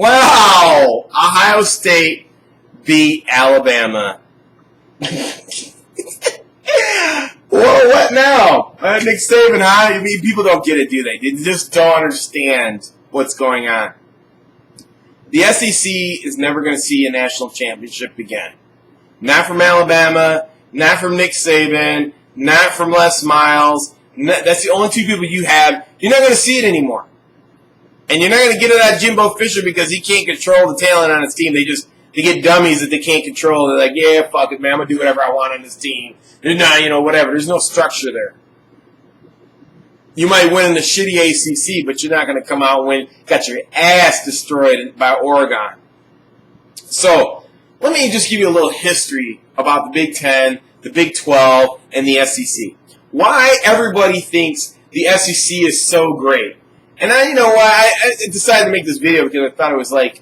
Wow! Ohio State beat Alabama. Whoa, what now? Nick Saban, huh? I mean, people don't get it, do they? They just don't understand what's going on. The SEC is never going to see a national championship again. Not from Alabama, not from Nick Saban, not from Les Miles. That's the only two people you have. You're not going to see it anymore. And you're not going to get it out of Jimbo Fisher because he can't control the talent on his team. They get dummies that they can't control. They're like, yeah, fuck it, man. I'm going to do whatever I want on this team. They're not, whatever. There's no structure there. You might win in the shitty ACC, but you're not going to come out and win. Got your ass destroyed by Oregon. So, let me just give you a little history about the Big Ten, the Big 12, and the SEC. Why everybody thinks the SEC is so great. And I decided to make this video because I thought it was like,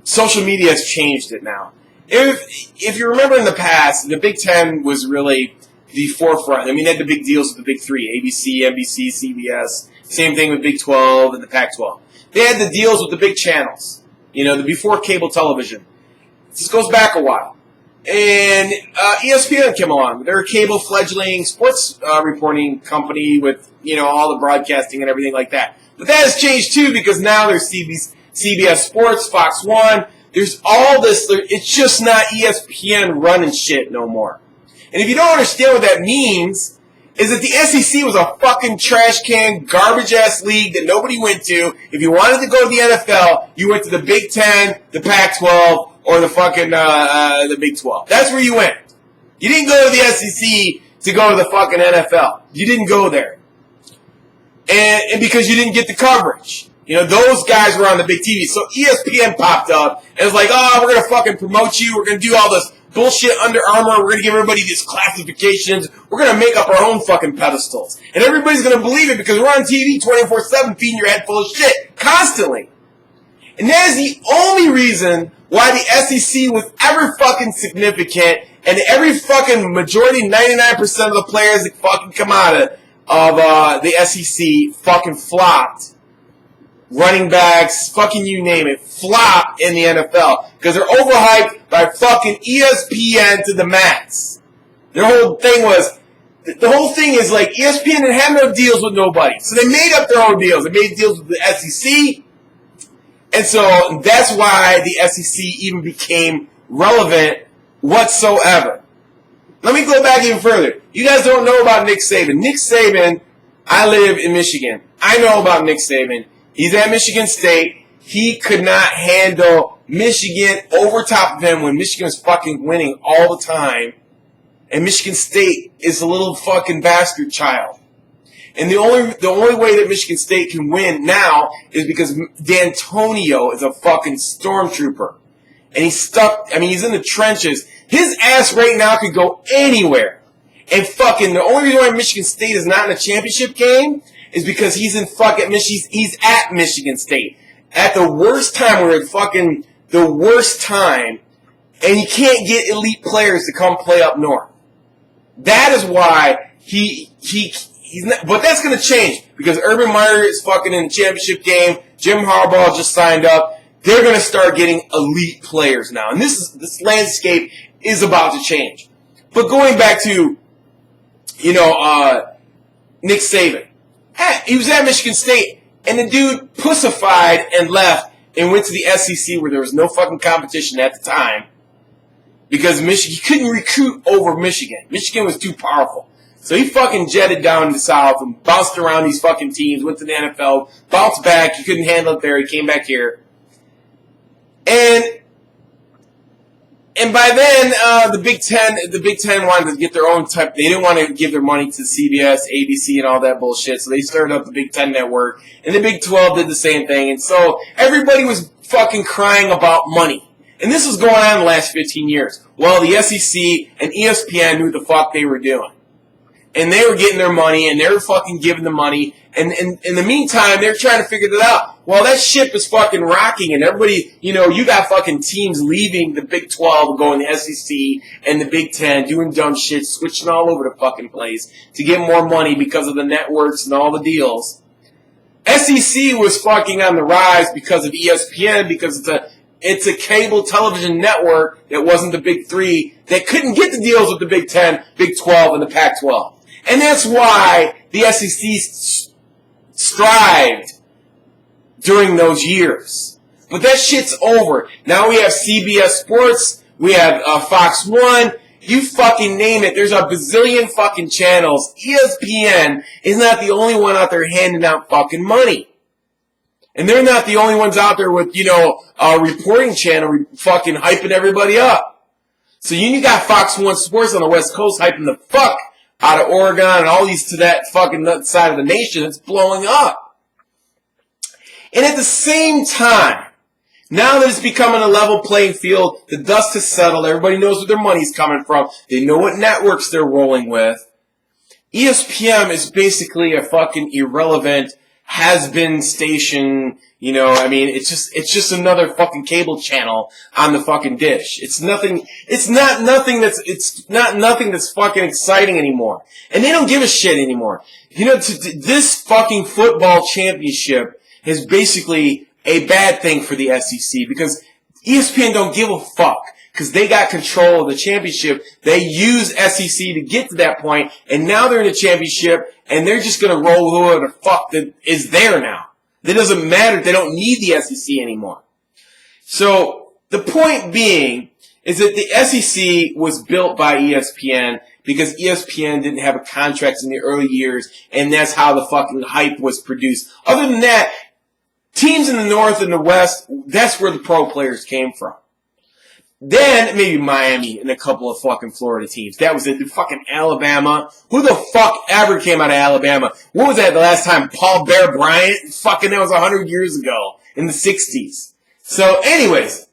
social media has changed it now. If you remember in the past, the Big Ten was really the forefront. I mean, they had the big deals with the Big Three, ABC, NBC, CBS. Same thing with Big 12 and the Pac-12. They had the deals with the big channels, before cable television. This goes back a while. And ESPN came along. They're a cable fledgling sports reporting company with, all the broadcasting and everything like that. But that has changed, too, because now there's CBS Sports, Fox 1. There's all this. It's just not ESPN running shit no more. And if you don't understand what that means, is that the SEC was a fucking trash can, garbage-ass league that nobody went to. If you wanted to go to the NFL, you went to the Big Ten, the Pac-12, or the fucking the Big 12. That's where you went. You didn't go to the SEC to go to the fucking NFL. You didn't go there. And because you didn't get the coverage. Those guys were on the big TV. So ESPN popped up and was like, oh, we're going to fucking promote you. We're going to do all this bullshit Under Armour. We're going to give everybody these classifications. We're going to make up our own fucking pedestals. And everybody's going to believe it because we're on TV 24/7 feeding your head full of shit constantly. And that is the only reason why the SEC was ever fucking significant and every fucking majority, 99% of the players that fucking come out of the SEC fucking flopped. Running backs, fucking you name it, flop in the NFL. Because they're overhyped by fucking ESPN to the max. Their whole thing was, the whole thing is like, ESPN didn't have no deals with nobody. So they made up their own deals. They made deals with the SEC. And so that's why the SEC even became relevant whatsoever. Let me go back even further. You guys don't know about Nick Saban. Nick Saban, I live in Michigan. I know about Nick Saban. He's at Michigan State. He could not handle Michigan over top of him when Michigan was fucking winning all the time. And Michigan State is a little fucking bastard child. And the only way that Michigan State can win now is because D'Antonio is a fucking stormtrooper. And he's stuck, he's in the trenches. His ass right now could go anywhere. And fucking the only reason why Michigan State is not in a championship game is because he's in fucking he's at Michigan State. At the worst time, we're at fucking the worst time, and you can't get elite players to come play up north. That is why he's not, but that's going to change because Urban Meyer is fucking in the championship game. Jim Harbaugh just signed up. They're going to start getting elite players now, and this landscape is about to change. But going back to, Nick Saban. He was at Michigan State, and the dude pussified and left and went to the SEC where there was no fucking competition at the time because he couldn't recruit over Michigan. Michigan was too powerful. So he fucking jetted down to the South and bounced around these fucking teams, went to the NFL, bounced back. He couldn't handle it there. He came back here. And by then, the Big Ten wanted to get their own type. They didn't want to give their money to CBS, ABC, and all that bullshit. So they started up the Big Ten Network, and the Big 12 did the same thing. And so everybody was fucking crying about money. And this was going on the last 15 years. Well, the SEC and ESPN knew what the fuck they were doing. And they were getting their money, and they were fucking giving the money. And in the meantime, they're trying to figure it out. Well, that ship is fucking rocking, and everybody, you got fucking teams leaving the Big 12 and going to the SEC and the Big 10, doing dumb shit, switching all over the fucking place to get more money because of the networks and all the deals. SEC was fucking on the rise because of ESPN, because it's a cable television network that wasn't the Big Three that couldn't get the deals with the Big Ten, Big 12, and the Pac-12. And that's why the SEC strived during those years. But that shit's over. Now we have CBS Sports, we have Fox 1, you fucking name it. There's a bazillion fucking channels. ESPN is not the only one out there handing out fucking money. And they're not the only ones out there with, a reporting channel fucking hyping everybody up. So you got Fox 1 Sports on the West Coast hyping the fuck out of Oregon and all these to that fucking side of the nation. It's blowing up. And at the same time, now that it's becoming a level playing field, the dust has settled, everybody knows where their money's coming from, they know what networks they're rolling with. ESPN is basically a fucking irrelevant, has-been station, it's just another fucking cable channel on the fucking dish. It's not nothing that's fucking exciting anymore. And they don't give a shit anymore. This fucking football championship is basically a bad thing for the SEC because ESPN don't give a fuck because they got control of the championship. They use SEC to get to that point, and now they're in the championship, and they're just going to roll whoever the fuck that is there now. It doesn't matter. They don't need the SEC anymore. So the point being is that the SEC was built by ESPN because ESPN didn't have a contract in the early years, and that's how the fucking hype was produced. Other than that, teams in the North and the West, that's where the pro players came from. Then, maybe Miami and a couple of fucking Florida teams. That was it. Fucking Alabama. Who the fuck ever came out of Alabama? What was that the last time? Paul Bear Bryant? Fucking, that was 100 years ago. In the 60s. So, anyways.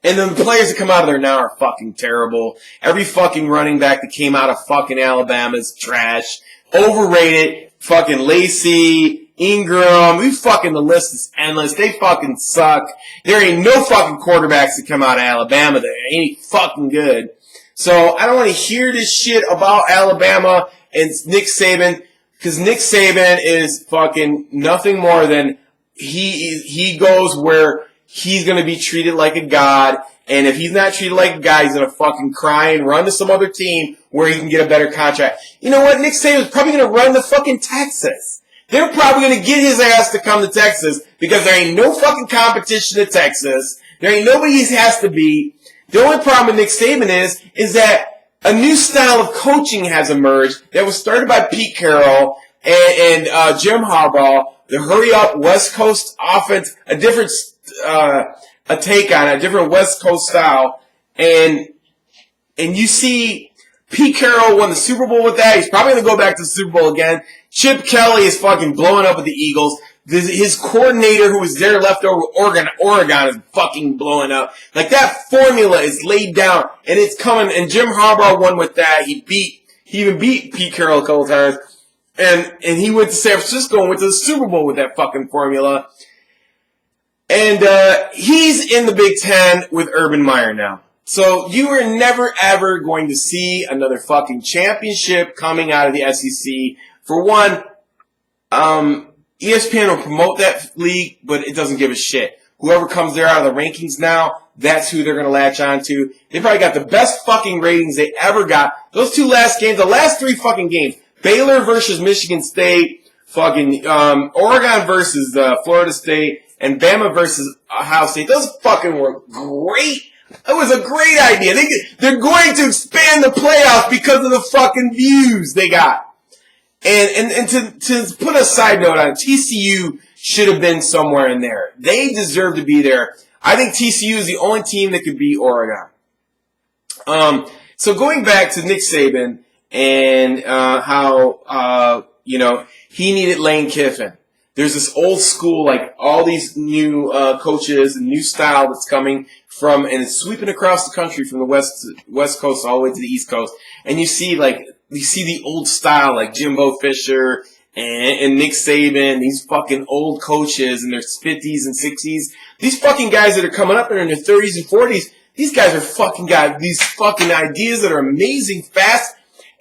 And then the players that come out of there now are fucking terrible. Every fucking running back that came out of fucking Alabama is trash. Overrated. Fucking Lacey. Ingram, the list is endless. They fucking suck. There ain't no fucking quarterbacks that come out of Alabama that ain't fucking good. So I don't want to hear this shit about Alabama and Nick Saban, because Nick Saban is fucking nothing more than he goes where he's going to be treated like a god, and if he's not treated like a god, he's going to fucking cry and run to some other team where he can get a better contract. You know what? Nick Saban's probably going to run to fucking Texas. They're probably going to get his ass to come to Texas because there ain't no fucking competition in Texas. There ain't nobody he has to beat. The only problem with Nick Saban is that a new style of coaching has emerged that was started by Pete Carroll and Jim Harbaugh, the hurry-up West Coast offense, a different a take on it, a different West Coast style. And you see Pete Carroll won the Super Bowl with that. He's probably going to go back to the Super Bowl again. Chip Kelly is fucking blowing up with the Eagles. His coordinator who was there left over Oregon is fucking blowing up. Like, that formula is laid down, and it's coming, and Jim Harbaugh won with that. He even beat Pete Carroll a couple times, and he went to San Francisco and went to the Super Bowl with that fucking formula. And he's in the Big Ten with Urban Meyer now. So you are never ever going to see another fucking championship coming out of the SEC. For one, ESPN will promote that league, but it doesn't give a shit. Whoever comes there out of the rankings now, that's who they're going to latch on to. They probably got the best fucking ratings they ever got. Those two last games, the last three fucking games, Baylor versus Michigan State, fucking Oregon versus Florida State, and Bama versus Ohio State. Those fucking were great. That was a great idea. They're going to expand the playoffs because of the fucking views they got. And to put a side note on it, TCU should have been somewhere in there. They deserve to be there. I think TCU is the only team that could beat Oregon. So going back to Nick Saban and how he needed Lane Kiffin. There's this old school, like all these new coaches and new style that's coming from, and it's sweeping across the country from the west coast all the way to the east coast. And you see the old style like Jimbo Fisher and Nick Saban, these fucking old coaches in their 50s and 60s. These fucking guys that are coming up and are in their 30s and 40s, these guys are fucking got these fucking ideas that are amazing, fast,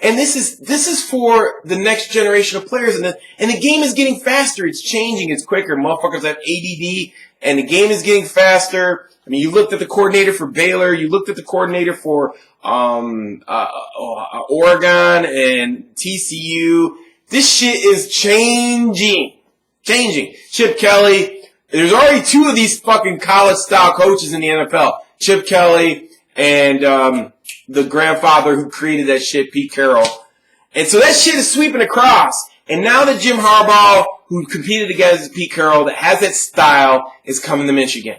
And this is for the next generation of players, and the game is getting faster. It's changing. It's quicker. Motherfuckers have ADD, and the game is getting faster. I mean, you looked at the coordinator for Baylor. You looked at the coordinator for Oregon and TCU. This shit is changing. Chip Kelly. There's already 2 of these fucking college-style coaches in the NFL. Chip Kelly and the grandfather who created that shit, Pete Carroll. And so that shit is sweeping across. And now that Jim Harbaugh, who competed against Pete Carroll, that has that style, is coming to Michigan.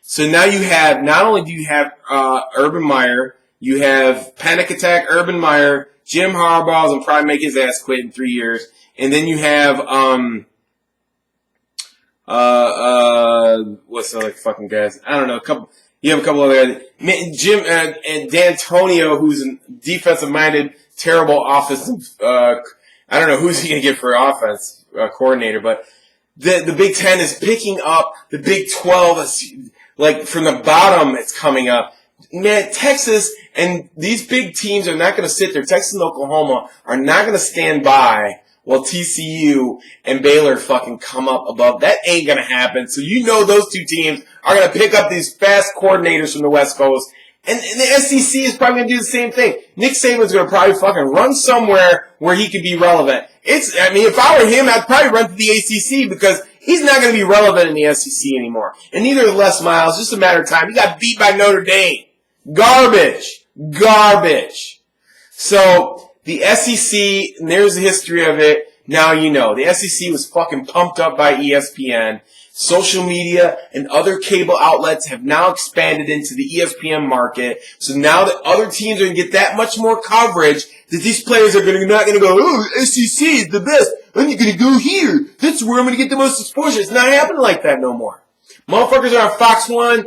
So now you have, not only do you have Urban Meyer, you have Panic Attack Urban Meyer, Jim Harbaugh will probably make his ass quit in 3 years. And then you have, what's the other fucking guys? I don't know, you have a couple other Jim and D'Antonio, who's a defensive-minded, terrible offensive. I don't know who's he gonna get for offense coordinator, but the Big Ten is picking up. The Big 12 is like from the bottom. It's coming up. Man, Texas and these big teams are not gonna sit there. Texas and Oklahoma are not gonna stand by while TCU and Baylor fucking come up above. That ain't gonna happen. So you know those 2 teams are gonna pick up these fast coordinators from the West Coast. And the SEC is probably gonna do the same thing. Nick Saban's gonna probably fucking run somewhere where he could be relevant. If I were him, I'd probably run to the ACC because he's not gonna be relevant in the SEC anymore. And neither is Les Miles. Just a matter of time. He got beat by Notre Dame. Garbage. So, the SEC, and there's the history of it. Now you know. The SEC was fucking pumped up by ESPN. Social media and other cable outlets have now expanded into the ESPN market. So now that other teams are going to get that much more coverage, that these players are not going to go, oh, SEC is the best. I'm going to go here. That's where I'm going to get the most exposure. It's not happening like that no more. Motherfuckers are on Fox 1,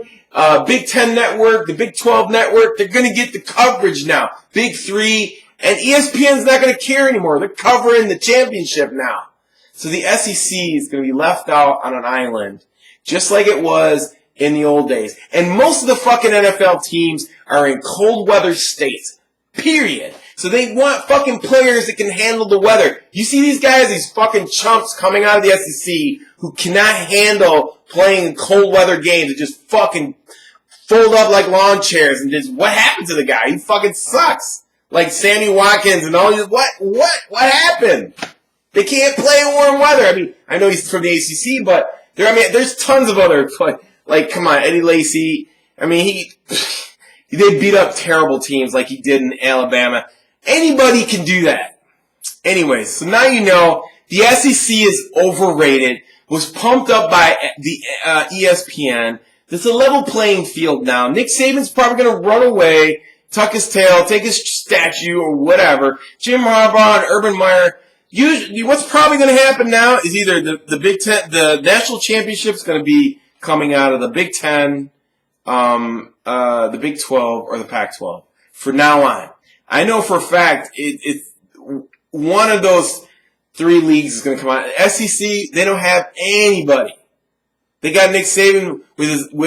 Big 10 Network, the Big 12 Network. They're going to get the coverage now. Big 3. And ESPN's not going to care anymore. They're covering the championship now. So the SEC is going to be left out on an island, just like it was in the old days. And most of the fucking NFL teams are in cold weather states. Period. So they want fucking players that can handle the weather. You see these guys, these fucking chumps coming out of the SEC who cannot handle playing in cold weather games and just fucking fold up like lawn chairs and just, what happened to the guy? He fucking sucks. Like Sammy Watkins and all these, what happened? They can't play in warm weather. I mean, I know he's from the ACC, but there's tons of other, like, come on, Eddie Lacy. I mean, they beat up terrible teams like he did in Alabama. Anybody can do that. Anyways, so now you know the SEC is overrated, was pumped up by the ESPN. There's a level playing field now. Nick Saban's probably going to run away, tuck his tail, take his statue or whatever. Jim Harbaugh and Urban Meyer. Usually, what's probably going to happen now is either the Big Ten, the national championship's going to be coming out of the Big Ten, the Big 12, or the Pac-12. For now on, I know for a fact it's one of those 3 leagues is going to come out. SEC, they don't have anybody. They got Nick Saban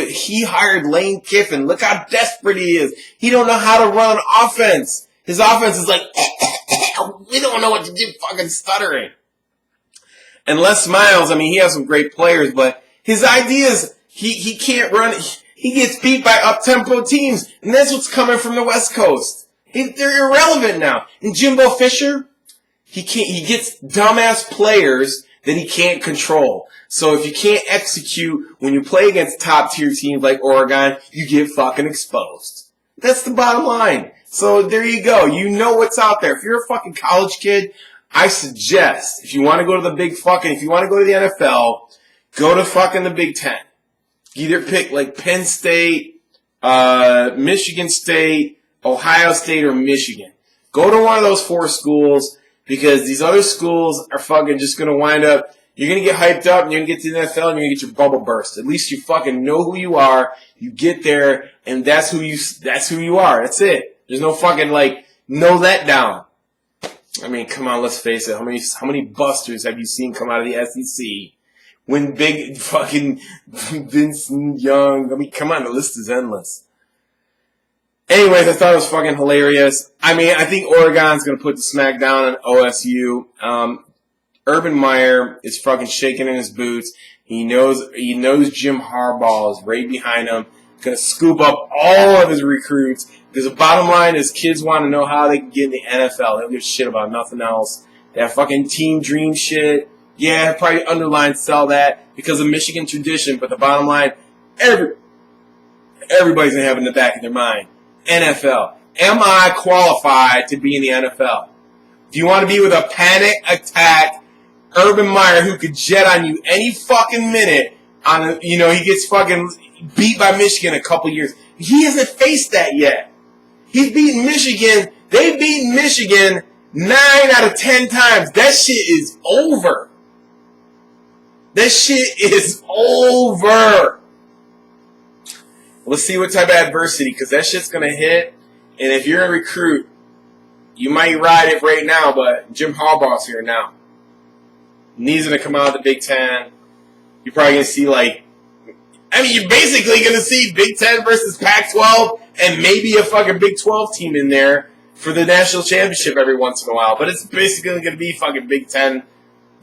he hired Lane Kiffin. Look how desperate he is. He don't know how to run offense. His offense is like, we don't know what to do, fucking stuttering. And Les Miles, I mean, he has some great players, but his ideas, he can't run. He gets beat by up-tempo teams, and that's what's coming from the West Coast. They're irrelevant now. And Jimbo Fisher, he gets dumbass players that he can't control. So if you can't execute when you play against top-tier teams like Oregon, you get fucking exposed. That's the bottom line. So there you go. You know what's out there. If you're a fucking college kid, I suggest, if you want to go to the if you want to go to the NFL, go to fucking the Big Ten. Either pick like Penn State, Michigan State, Ohio State, or Michigan. Go to one of those 4 schools because these other schools are fucking just going to wind up, you're going to get hyped up and you're going to get to the NFL and you're going to get your bubble burst. At least you fucking know who you are. You get there and that's who you are. That's it. There's no fucking, no letdown. I mean, come on, let's face it. How many busters have you seen come out of the SEC? When big fucking Vince Young, I mean, come on, the list is endless. Anyways, I thought it was fucking hilarious. I mean, I think Oregon's going to put the smack down on OSU. Urban Meyer is fucking shaking in his boots. He knows Jim Harbaugh is right behind him. Going to scoop up all of his recruits. Because the bottom line is kids want to know how they can get in the NFL. They don't give a shit about nothing else. That fucking team dream shit. Yeah, probably underline sell that because of Michigan tradition. But the bottom line, everybody's going to have in the back of their mind. NFL. Am I qualified to be in the NFL? Do you want to be with a panic attack Urban Meyer who could jet on you any fucking minute? He gets fucking beat by Michigan a couple years. He hasn't faced that yet. He's beaten Michigan. They've beaten Michigan 9 out of 10 times. That shit is over. That shit is over. Let's see what type of adversity, because that shit's going to hit. And if you're a recruit, you might ride it right now, but Jim Harbaugh's here now. And he's going to come out of the Big Ten. You're probably going to see, you're basically going to see Big Ten versus Pac-12 and maybe a fucking Big 12 team in there for the national championship every once in a while. But it's basically going to be fucking Big 10,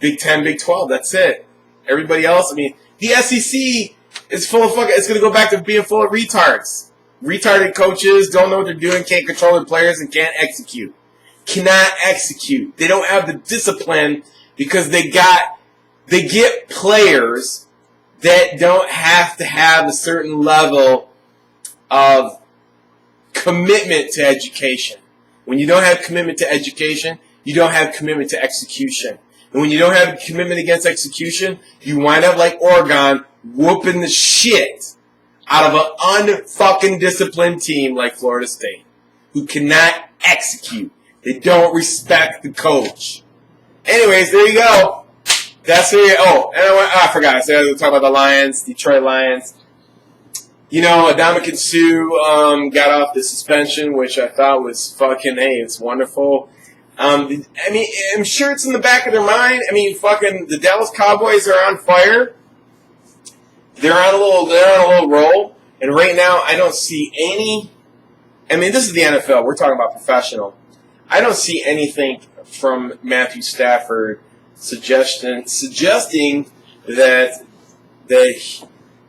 Big 12. That's it. Everybody else, the SEC is full of fucking, it's going to go back to being full of retards. Retarded coaches don't know what they're doing, can't control their players, and can't execute. Cannot execute. They don't have the discipline because they get players that don't have to have a certain level of commitment to education. When you don't have commitment to education, you don't have commitment to execution. And when you don't have commitment against execution, you wind up like Oregon, whooping the shit out of an unfucking disciplined team like Florida State, who cannot execute. They don't respect the coach. Anyways, there you go. That's it. Oh, and I forgot. I said I was going to talk about the Lions, Detroit Lions. Ndamukong Suh got off the suspension, which I thought was fucking, hey, it's wonderful. I'm sure it's in the back of their mind. Fucking the Dallas Cowboys are on fire. They're on a little roll. And right now, I don't see any. This is the NFL. We're talking about professional. I don't see anything from Matthew Stafford suggesting that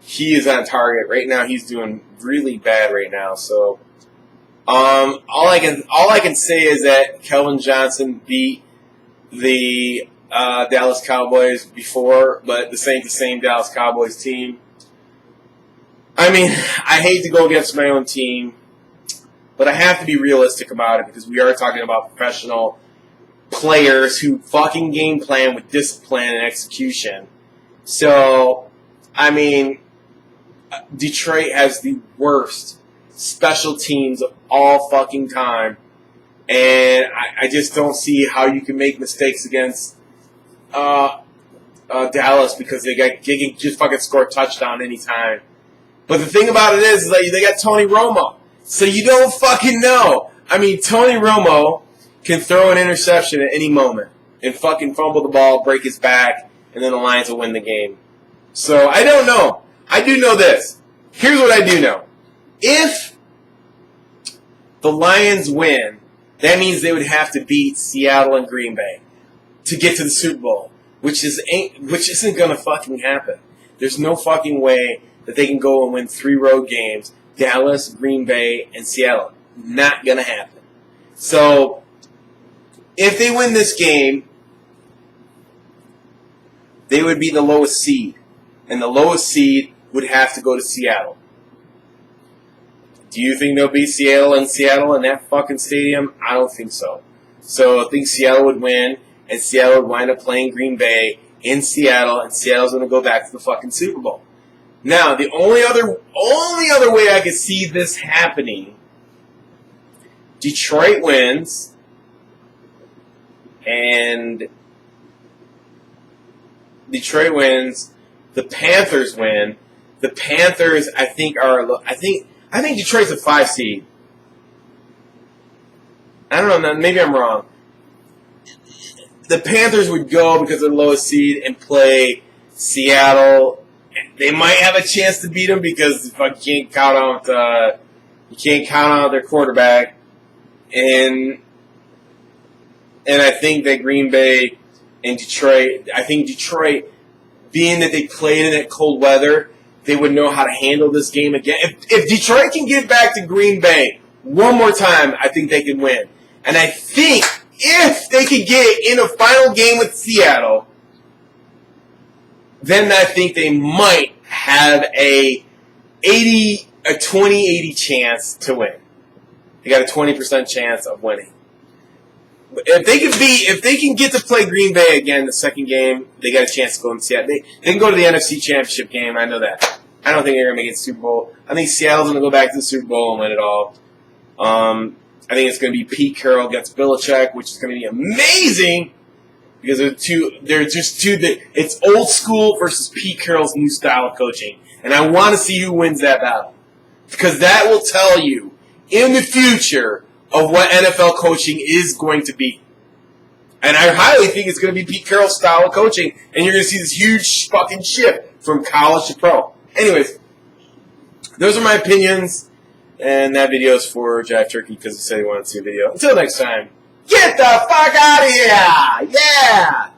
he is on target. Right now, he's doing really bad right now. So, all I can say is that Kelvin Johnson beat the Dallas Cowboys before, but this ain't the same Dallas Cowboys team. I hate to go against my own team, but I have to be realistic about it because we are talking about professional players who fucking game plan with discipline and execution. So, Detroit has the worst special teams of all fucking time, and I just don't see how you can make mistakes against Dallas because they can just fucking score a touchdown anytime. But the thing about it is they got Tony Romo, so you don't fucking know. Tony Romo can throw an interception at any moment and fucking fumble the ball, break his back, and then the Lions will win the game. So I don't know. I do know this. Here's what I do know. If the Lions win, that means they would have to beat Seattle and Green Bay to get to the Super Bowl, which isn't gonna fucking happen. There's no fucking way that they can go and win 3 road games, Dallas, Green Bay, and Seattle. Not gonna happen. So, if they win this game, they would be the lowest seed. And the lowest seed would have to go to Seattle. Do you think they'll beat Seattle in that fucking stadium? I don't think so. So I think Seattle would win, and Seattle would wind up playing Green Bay in Seattle, and Seattle's going to go back to the fucking Super Bowl. Now, the only other way I could see this happening, Detroit wins, the Panthers win. The Panthers, I think Detroit's a 5 seed. I don't know, maybe I'm wrong. The Panthers would go because they're the lowest seed and play Seattle. They might have a chance to beat them because if I can't count out You can't count out their quarterback. And I think that Green Bay and Detroit, being that they played in that cold weather, they would know how to handle this game again. If Detroit can get back to Green Bay one more time, I think they can win. And I think if they can get in a final game with Seattle, then I think they might have a 20-80 chance to win. They got a 20% chance of winning. If they can get to play Green Bay again the second game, they got a chance to go in Seattle. They can go to the NFC Championship game. I know that. I don't think they're going to make it to the Super Bowl. I think Seattle's going to go back to the Super Bowl and win it all. I think it's going to be Pete Carroll against Belichick, which is going to be amazing because it's old school versus Pete Carroll's new style of coaching. And I want to see who wins that battle because that will tell you in the future of what NFL coaching is going to be. And I highly think it's going to be Pete Carroll's style of coaching, and you're going to see this huge fucking shift from college to pro. Anyways, those are my opinions, and that video is for Jive Turkey because he said he wanted to see a video. Until next time, get the fuck out of here! Yeah!